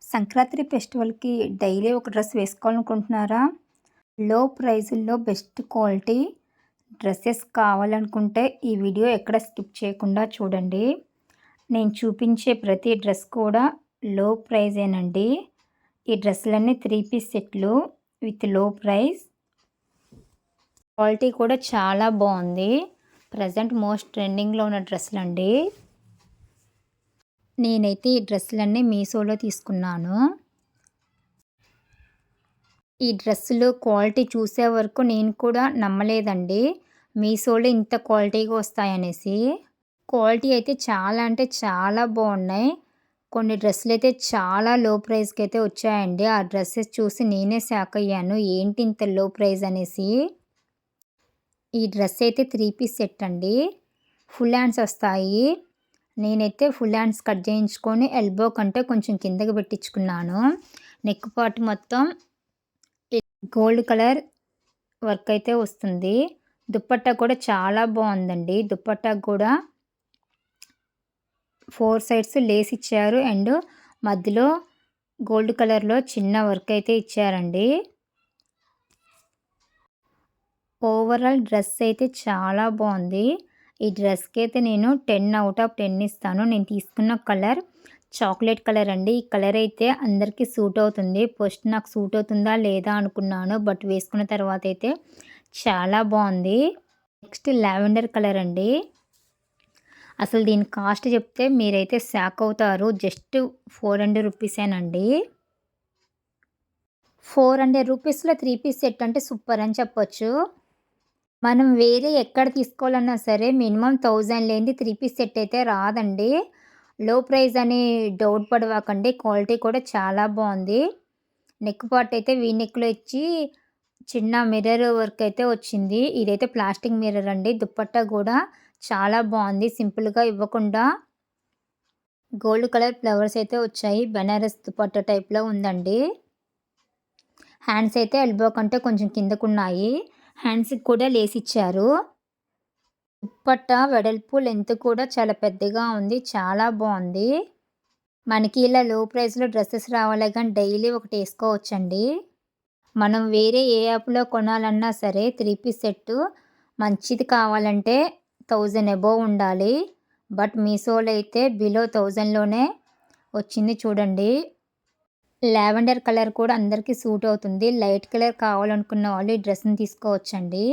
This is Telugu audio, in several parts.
సంక్రాంతి ఫెస్టివల్‌కి డైలీ ఒక డ్రెస్ వేసుకోవాలనుకుంటున్నారా? లో ప్రైజుల్లో బెస్ట్ క్వాలిటీ డ్రెసెస్ కావాలనుకుంటే ఈ వీడియో ఎక్కడ స్కిప్ చేయకుండా చూడండి. నేను చూపించే ప్రతి డ్రెస్ కూడా లో ప్రైజేనండి. ఈ డ్రెస్సులన్నీ 3 పీస్ సెట్లు విత్ లో ప్రైస్. క్వాలిటీ కూడా చాలా బావుంది. ప్రెజెంట్ మోస్ట్ ట్రెండింగ్‌లో ఉన్న డ్రెస్సులండి. నేనైతే ఈ డ్రెస్సులన్నీ మీషోలో తీసుకున్నాను. ఈ డ్రెస్సులు క్వాలిటీ చూసే వరకు నేను కూడా నమ్మలేదండి. మీషోలో ఇంత క్వాలిటీగా వస్తాయనేసి. క్వాలిటీ అయితే చాలా అంటే చాలా బాగున్నాయి. కొన్ని డ్రెస్సులైతే చాలా లో ప్రైస్‌కైతే వచ్చాయండి. ఆ డ్రెసెస్ చూసి నేనే షాక్ అయ్యాను. ఏంటి ఇంత లో ప్రైస్ అనేసి. ఈ డ్రెస్ అయితే 3 పీస్ సెట్ అండి. ఫుల్ హ్యాండ్స్ వస్తాయి. నేనైతే ఫుల్ హ్యాండ్స్ కట్ చేయించుకొని ఎల్బో కంటే కొంచెం కిందకి పెట్టించుకున్నాను. నెక్ పార్ట్ మొత్తం గోల్డ్ కలర్ వర్క్ అయితే వస్తుంది. దుపట్టా కూడా చాలా బాగుందండి. దుపట్టాకు కూడా 4 సైడ్స్ లేస్ ఇచ్చారు అండ్ మధ్యలో గోల్డ్ కలర్‌లో చిన్న వర్క్ అయితే ఇచ్చారండి. ఓవరాల్ డ్రెస్ అయితే చాలా బాగుంది. ఈ డ్రెస్‌కి అయితే నేను 10 ఔట్ ఆఫ్ 10 ఇస్తాను. నేను తీసుకున్న కలర్ చాక్లెట్ కలర్ అండి. ఈ కలర్ అయితే అందరికీ సూట్ అవుతుంది. ఫస్ట్ నాకు సూట్ అవుతుందా లేదా అనుకున్నాను. బట్ వేసుకున్న తర్వాత అయితే చాలా బాగుంది. నెక్స్ట్ లావెండర్ కలర్ అండి. అసలు దీని కాస్ట్ చెప్తే మీరైతే షాక్ అవుతారు. జస్ట్ 400 రూపీసేనండి. 400 రూపీస్‌లో 3 పీస్ సెట్ అంటే సూపర్ అని చెప్పొచ్చు. మనం వేరే ఎక్కడ తీసుకోవాలన్నా సరే మినిమమ్ 1000 లేనిది 3 పీస్ సెట్ అయితే రాదండి. లో ప్రైస్ అని డౌట్ పడవాకండి. క్వాలిటీ కూడా చాలా బాగుంది. నెక్ పార్ట్ అయితే వీ నెక్‌లో ఇచ్చి చిన్న మిర్రర్ వర్క్ అయితే వచ్చింది. ఇదైతే ప్లాస్టిక్ మిర్రర్ అండి. దుపట్టా కూడా చాలా బాగుంది. సింపుల్‌గా ఇవ్వకుండా గోల్డ్ కలర్ ఫ్లవర్స్ అయితే వచ్చాయి. బెనారస్ దుపట్టా టైప్‌లో ఉందండి. హ్యాండ్స్ అయితే ఎల్బో కంటే కొంచెం కిందకున్నాయి. హ్యాండ్స్‌కి కూడా లేస్ ఇచ్చారు. దుపట్టా వెడల్పు లెంత్ కూడా చాలా పెద్దగా ఉంది. చాలా బాగుంది. మనకి ఇలా లో ప్రైస్‌లో డ్రెసెస్ రావాలే గానీ డైలీ ఒకటి ఏసుకోవచ్చండి. మనం వేరే ఏ యాప్‌లో కొనాలన్నా సరే 3 పీస్ సెట్టు మంచిది కావాలంటే 1000 అబోవ్ ఉండాలి. బట్ మీషోలో అయితే బిలో 1000లోనే వచ్చింది చూడండి. లావెండర్ కలర్ కూడా అందరికీ సూట్ అవుతుంది. లైట్ కలర్ కావాలనుకున్న వాళ్ళు ఈ డ్రెస్‌ని తీసుకోవచ్చండి.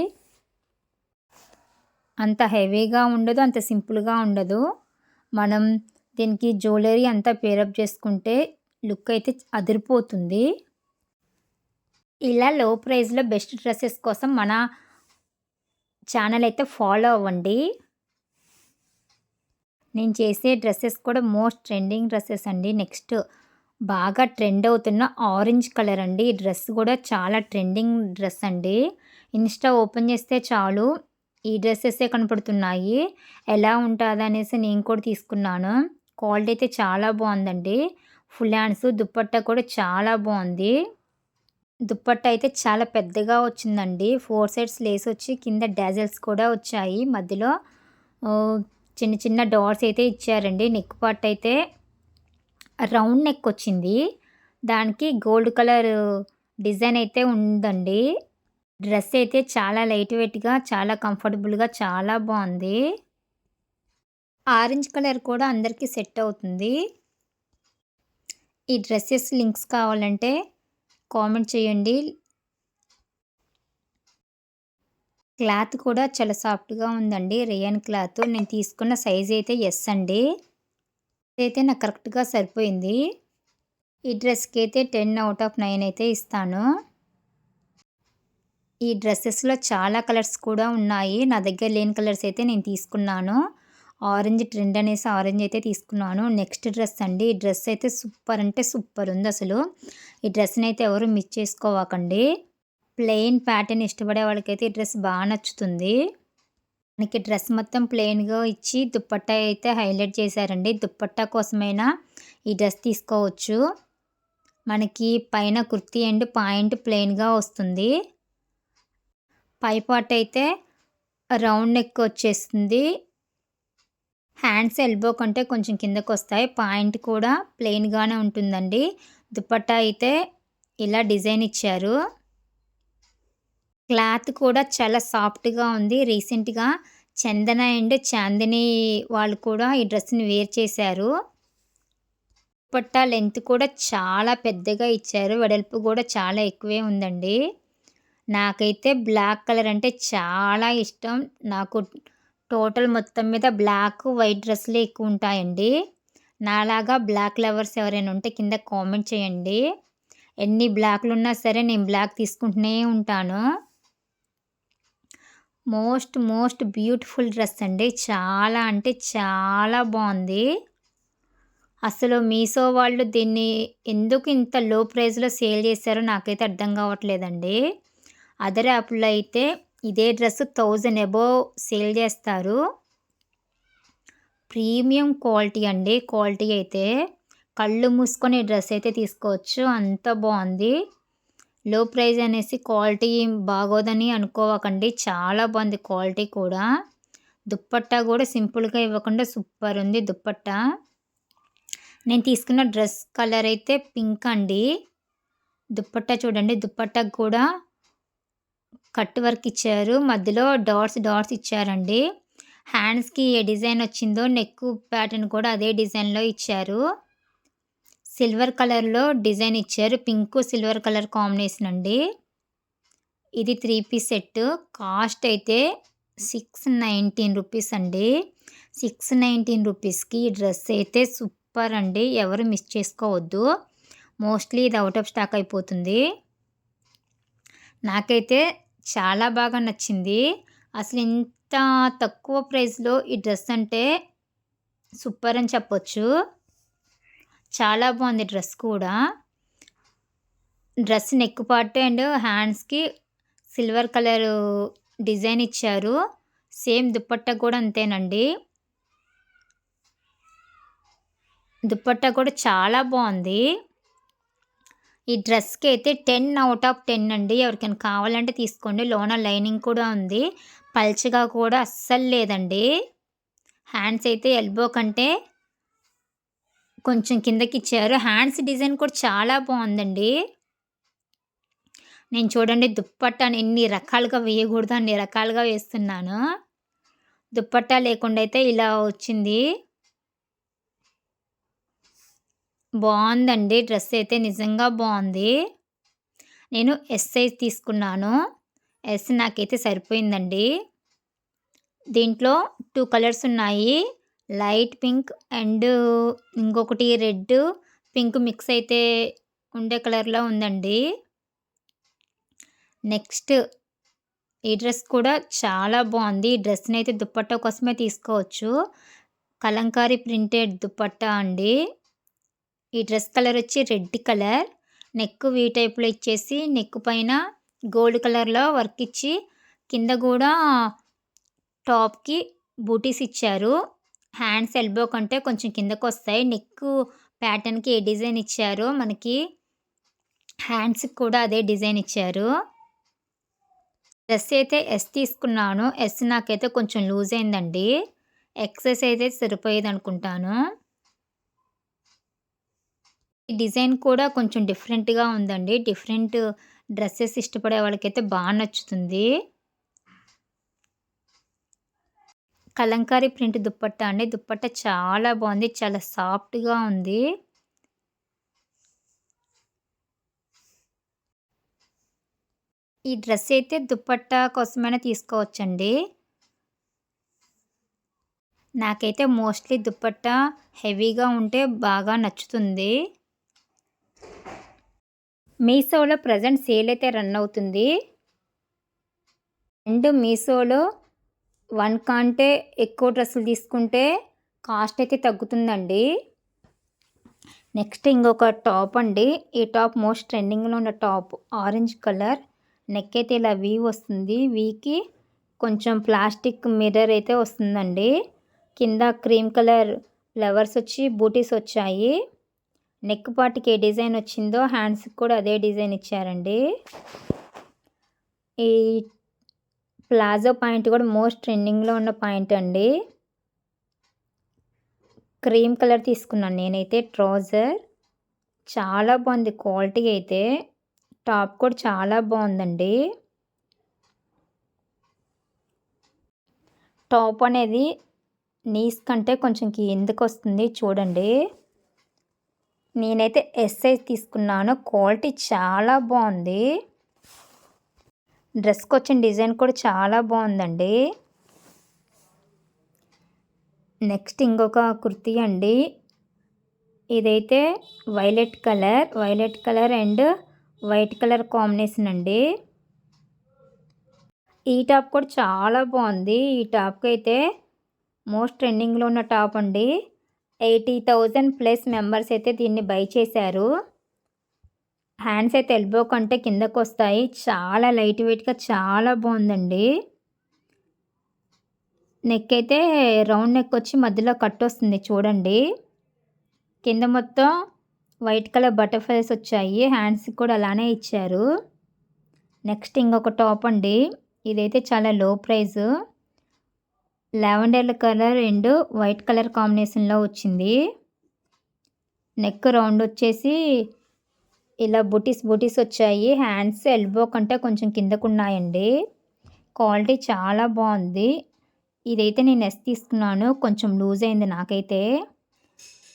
అంత హెవీగా ఉండదు. అంత సింపుల్‌గా ఉండదు. మనం దీనికి జ్యువెలరీ అంతా పేరప్ చేసుకుంటే లుక్ అయితే అదిరిపోతుంది. ఇలా లో ప్రైస్‌లో బెస్ట్ డ్రెసెస్ కోసం మన ఛానల్ అయితే ఫాలో అవ్వండి. నేను చేసే డ్రెసెస్ కూడా మోస్ట్ ట్రెండింగ్ డ్రెసెస్ అండి. నెక్స్ట్ బాగా ట్రెండ్ అవుతున్న ఆరెంజ్ కలర్ అండి. ఈ డ్రెస్ కూడా చాలా ట్రెండింగ్ డ్రెస్ అండి. ఇన్‌స్టా ఓపెన్ చేస్తే చాలు ఈ డ్రెసెసే కనపడుతున్నాయి. ఎలా ఉంటదనేసి నేను కూడా తీసుకున్నాను. క్వాలిటీ అయితే చాలా బాగుందండి. ఫుల్ హ్యాండ్స్ దుపట్టా కూడా చాలా బాగుంది. దుపట్టా అయితే చాలా పెద్దగా వచ్చిందండి. 4 సైడ్స్ లేస్ వచ్చి కింద డాజల్స్ కూడా వచ్చాయి. మధ్యలో చిన్న చిన్న డాట్స్ అయితే ఇచ్చారండి. నెక్ పార్ట్ అయితే రౌండ్ నెక్ వచ్చింది. దానికి గోల్డ్ కలర్ డిజైన్ అయితే ఉందండి. డ్రెస్ అయితే చాలా లైట్ వెయిట్‌గా, చాలా కంఫర్టబుల్‌గా చాలా బాగుంది. ఆరెంజ్ కలర్ కూడా అందరికీ సెట్ అవుతుంది. ఈ డ్రెసెస్ లింక్స్ కావాలంటే కామెంట్ చేయండి. క్లాత్ కూడా చాలా సాఫ్ట్‌గా ఉందండి. Rayon cloth. నేను తీసుకున్న సైజ్ అయితే ఎస్ అండి. ఇదైతే నాకు కరెక్ట్‌గా సరిపోయింది. ఈ డ్రెస్‌కి అయితే 10 ఔట్ ఆఫ్ 9 అయితే ఇస్తాను. ఈ డ్రెసెస్‌లో చాలా కలర్స్ కూడా ఉన్నాయి. నా దగ్గర లేని కలర్స్ అయితే నేను తీసుకున్నాను. ఆరెంజ్ ట్రెండ్ అనేసి ఆరెంజ్ అయితే తీసుకున్నాను. నెక్స్ట్ డ్రెస్ అండి. ఈ డ్రెస్ అయితే సూపర్ అంటే సూపర్ ఉంది అసలు. ఈ డ్రెస్‌ని అయితే ఎవరు మిస్ చేసుకోవాకండి. ప్లెయిన్ ప్యాటర్న్ ఇష్టపడే వాళ్ళకైతే ఈ డ్రెస్ బాగా నచ్చుతుంది. మనకి డ్రెస్ మొత్తం ప్లెయిన్‌గా ఇచ్చి దుపట్టా అయితే హైలైట్ చేశారండి. దుపట్టా కోసమైనా ఈ డ్రెస్ తీసుకోవచ్చు. మనకి పైన కుర్తీ అండ్ పాయింట్ ప్లెయిన్‌గా వస్తుంది. పై పార్ట్ అయితే రౌండ్ నెక్ వచ్చేస్తుంది. హ్యాండ్స్ ఎల్బో కంటే కొంచెం కిందకొస్తాయి. పాయింట్ కూడా ప్లెయిన్‌గానే ఉంటుందండి. దుపట్టా అయితే ఇలా డిజైన్ ఇచ్చారు. క్లాత్ కూడా చాలా సాఫ్ట్‌గా ఉంది. రీసెంట్‌గా చందన అండ్ చాందిని వాళ్ళు కూడా ఈ డ్రెస్‌ని వేర్ చేశారు. దుపట్టా లెంత్ కూడా చాలా పెద్దగా ఇచ్చారు. వెడల్పు కూడా చాలా ఎక్కువే ఉందండి. నాకైతే బ్లాక్ కలర్ అంటే చాలా ఇష్టం. నాకు టోటల్ మొత్తం మీద బ్లాక్, వైట్ డ్రెస్‌లే ఎక్కువుంటాయండి. నాలాగా బ్లాక్ లవర్స్ ఎవరైనా ఉంటే కింద కామెంట్ చేయండి. ఎన్ని బ్లాక్‌లున్నా సరే నేను బ్లాక్ తీసుకుంటూనే ఉంటాను. మోస్ట్ బ్యూటిఫుల్ డ్రెస్ అండి. చాలా అంటే చాలా బావుంది. అసలు మీషో వాళ్ళు దీన్ని ఎందుకు ఇంత లో ప్రైస్‌లో సేల్ చేశారో నాకైతే అర్థం కావట్లేదండి. అదర్ యాప్‌లో అయితే ఇదే డ్రెస్ 1000 అబోవ్ సేల్ చేస్తారు. ప్రీమియం క్వాలిటీ అండి. క్వాలిటీ అయితే కళ్ళు మూసుకొని ఈ డ్రెస్ అయితే తీసుకోవచ్చు. అంత బావుంది. లో ప్రైజ్ అనేసి క్వాలిటీ బాగోదని అనుకోవకండి. చాలా బావుంది క్వాలిటీ కూడా. దుప్పట్టా కూడా సింపుల్‌గా ఇవ్వకుండా సూపర్ ఉంది దుప్పట్టా. నేను తీసుకున్న డ్రెస్ కలర్ అయితే పింక్ అండి. దుప్పట్టా చూడండి. దుప్పట్టాకు కూడా కట్ వర్క్ ఇచ్చారు. మధ్యలో డాట్స్ ఇచ్చారండి. హ్యాండ్స్‌కి ఏ డిజైన్ వచ్చిందో నెక్కు ప్యాటర్న్ కూడా అదే డిజైన్‌లో ఇచ్చారు. సిల్వర్ కలర్‌లో డిజైన్ ఇచ్చారు. పింకు, సిల్వర్ కలర్ కాంబినేషన్ అండి. ఇది 3 పీస్ సెట్. కాస్ట్ అయితే 619 రూపీస్ అండి. 619 రూపీస్‌కి ఈ డ్రెస్ అయితే సూపర్ అండి. ఎవరు మిస్ చేసుకోవద్దు. మోస్ట్‌లీ ఇది ఔట్ ఆఫ్ స్టాక్ అయిపోతుంది. నాకైతే చాలా బాగా నచ్చింది. అసలు ఇంత తక్కువ ప్రైస్‌లో ఈ డ్రెస్ అంటే సూపర్ అని చెప్పొచ్చు. చాలా బావుంది డ్రెస్ కూడా. డ్రెస్ నెక్ పార్ట్ అండ్ హ్యాండ్స్‌కి సిల్వర్ కలరు డిజైన్ ఇచ్చారు. సేమ్ దుపట్టా కూడా అంతేనండి. దుపట్టా కూడా చాలా బావుంది. ఈ డ్రెస్‌కి అయితే 10 ఔట్ ఆఫ్ 10 అండి. ఎవరికైనా కావాలంటే తీసుకోండి. లోన లైనింగ్ కూడా ఉంది. పల్చగా కూడా అస్సలు లేదండి. హ్యాండ్స్ అయితే ఎల్బో కంటే కొంచెం కిందకిచ్చారు. హ్యాండ్స్ డిజైన్ కూడా చాలా బావుందండి. నేను చూడండి దుప్పట్టాని ఎన్ని రకాలుగా వేయకూడదో అన్ని రకాలుగా వేస్తున్నాను. దుప్పట్టా లేకుండా అయితే ఇలా వచ్చింది. బావుందండి. డ్రెస్ అయితే నిజంగా బావుంది. నేను ఎస్ సైజ్ తీసుకున్నాను. ఎస్ నాకైతే సరిపోయిందండి. దీంట్లో 2 కలర్స్ ఉన్నాయి. లైట్ పింక్ అండ్ ఇంకొకటి రెడ్, పింక్ మిక్స్ అయితే ఉండే కలర్‌లో ఉందండి. నెక్స్ట్ ఈ డ్రెస్ కూడా చాలా బావుంది. ఈ డ్రెస్‌నైతే దుపట్టా కోసమే తీసుకోవచ్చు. కలంకారీ ప్రింటెడ్ దుపట్టా అండి. ఈ డ్రెస్ కలర్ వచ్చి రెడ్ కలర్. నెక్ వీ టైప్‌లో ఇచ్చేసి నెక్ పైన గోల్డ్ కలర్‌లో వర్క్ ఇచ్చి కింద గూడా టాప్‌కి బూటీస్ ఇచ్చారు. హ్యాండ్స్ ఎల్బో కంటే కొంచెం కిందకొస్తాయి. నెక్కు ప్యాటర్న్‌కి ఏ డిజైన్ ఇచ్చారో మనకి హ్యాండ్స్‌కి కూడా అదే డిజైన్ ఇచ్చారు. డ్రెస్ అయితే ఎస్ తీసుకున్నాను. ఎస్ నాకైతే కొంచెం లూజ్ అయిందండి. ఎక్సెస్ అయితే సరిపోయేదనుకుంటాను. ఈ డిజైన్ కూడా కొంచెం డిఫరెంట్‌గా ఉందండి. డిఫరెంట్ డ్రెసెస్ ఇష్టపడే వాళ్ళకైతే నచ్చుతుంది. కలంకారీ ప్రింట్ దుపట్టా అండి. దుపట్టా చాలా బావుంది. చాలా సాఫ్ట్‌గా ఉంది. ఈ డ్రెస్ అయితే దుపట్టా కోసమైనా తీసుకోవచ్చండి. నాకైతే మోస్ట్‌లీ దుపట్టా హెవీగా ఉంటే బాగా నచ్చుతుంది. మీషోలో ప్రెజెంట్ సేల్ అయితే రన్ అవుతుంది. అండ్ మీషోలో 1 కంటే ఎక్కువ డ్రెస్సులు తీసుకుంటే కాస్ట్ అయితే తగ్గుతుందండి. నెక్స్ట్ ఇంకొక టాప్ అండి. ఈ టాప్ మోస్ట్ ట్రెండింగ్‌లో ఉన్న టాప్. Orange colour. నెక్ అయితే ఇలా వీ వస్తుంది. వీకి కొంచెం ప్లాస్టిక్ మిర్రర్ అయితే వస్తుందండి. కింద క్రీమ్ కలర్ ఫ్లవర్స్ వచ్చి బూటీస్ వచ్చాయి. నెక్ పార్ట్‌కి ఏ డిజైన్ వచ్చిందో హ్యాండ్స్‌కి కూడా అదే డిజైన్ ఇచ్చారండి. ఈ ప్లాజో పాయింట్ కూడా మోస్ట్ ట్రెండింగ్‌లో ఉన్న పాయింట్ అండి. క్రీమ్ కలర్ తీసుకున్నాను నేనైతే ట్రౌజర్. చాలా బాగుంది క్వాలిటీ అయితే. టాప్ కూడా చాలా బాగుందండి. టాప్ అనేది నీస్ కంటే కొంచెం కిందకొస్తుంది చూడండి. నేనైతే ఎస్ సైజ్ తీసుకున్నాను. క్వాలిటీ చాలా బాగుంది. డ్రెస్‌కొచ్చిన డిజైన్ కూడా చాలా బాగుందండి. నెక్స్ట్ ఇంకొక కుర్తీ అండి. ఇదైతే violet colour and white colour combination అండి. ఈ టాప్ కూడా చాలా బాగుంది. ఈ టాప్‌కైతే మోస్ట్ ట్రెండింగ్‌లో ఉన్న టాప్ అండి. 80,000 ప్లస్ మెంబర్స్ అయితే దీన్ని బై చేశారు. హ్యాండ్స్ అయితే ఎల్బో కంటే కిందకొస్తాయి. చాలా లైట్ వెయిట్‌గా చాలా బాగుందండి. నెక్ అయితే రౌండ్ నెక్ వచ్చి మధ్యలో కట్ వస్తుంది చూడండి. కింద మొత్తం వైట్ కలర్ బటర్‌ఫ్లైస్ వచ్చాయి. హ్యాండ్స్‌కి కూడా అలానే ఇచ్చారు. నెక్స్ట్ ఇంకొక టాప్ అండి. ఇదైతే చాలా లో price. Lavender colour and white colour కాంబినేషన్‌లో వచ్చింది. నెక్ రౌండ్ వచ్చేసి ఇలా బూటీస్ వచ్చాయి. హ్యాండ్స్ ఎల్బో కంటే కొంచెం కిందకున్నాయండి. క్వాలిటీ చాలా బాగుంది. ఇదైతే నేను ఎస్ తీసుకున్నాను. కొంచెం లూజ్ అయింది నాకైతే.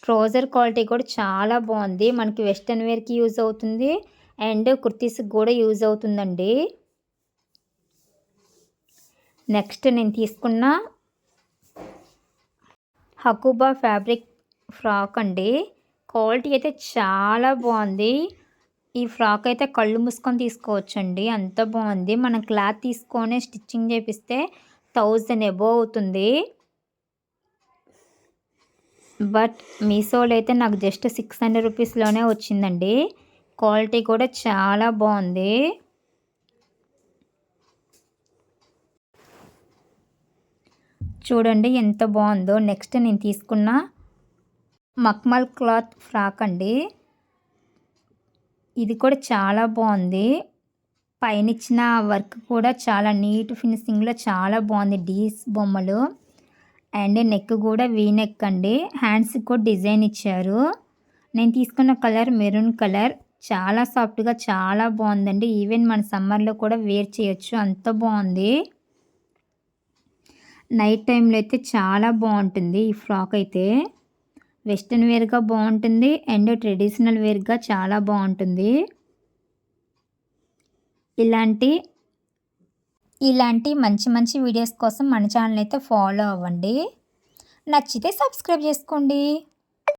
ట్రౌజర్ క్వాలిటీ కూడా చాలా బాగుంది. మనకి వెస్టర్న్ వేర్‌కి యూజ్ అవుతుంది అండ్ కుర్తీస్‌కి కూడా యూజ్ అవుతుందండి. నెక్స్ట్ నేను తీసుకున్న హకూబా ఫ్యాబ్రిక్ ఫ్రాక్ అండి. క్వాలిటీ అయితే చాలా బాగుంది. ఈ ఫ్రాక్ అయితే కళ్ళు మూసుకొని తీసుకోవచ్చండి. అంత బాగుంది. మనం క్లాత్ తీసుకొని స్టిచ్చింగ్ చేపిస్తే 1000 అబోవ్ అవుతుంది. బట్ మీషోలో అయితే నాకు జస్ట్ 600 రూపీస్‌లోనే వచ్చిందండి. క్వాలిటీ కూడా చాలా బాగుంది. చూడండి ఎంత బాగుందో. నెక్స్ట్ నేను తీసుకున్న మక్మల్ క్లాత్ ఫ్రాక్ అండి. ఇది కూడా చాలా బాగుంది. పైనిచ్చిన వర్క్ కూడా చాలా నీట్ ఫినిషింగ్‌లో చాలా బాగుంది. డీస్ బొమ్మలు అండ్ నెక్ కూడా వీ నెక్ అండి. హ్యాండ్స్‌కి కూడా డిజైన్ ఇచ్చారు. నేను తీసుకున్న కలర్ మెరూన్ కలర్. చాలా సాఫ్ట్‌గా చాలా బాగుందండి. ఈవెన్ మన సమ్మర్‌లో కూడా వేర్ చేయొచ్చు. అంత బాగుంది. నైట్ టైంలో అయితే చాలా బాగుంటుంది ఈ ఫ్రాక్ అయితే. వెస్టర్న్ వేర్‌గా బాగుంటుంది అండ్ ట్రెడిషనల్ వేర్‌గా చాలా బాగుంటుంది. ఇలాంటి మంచి వీడియోస్ కోసం మన ఛానల్ అయితే ఫాలో అవ్వండి. నచ్చితే సబ్స్క్రైబ్ చేసుకోండి.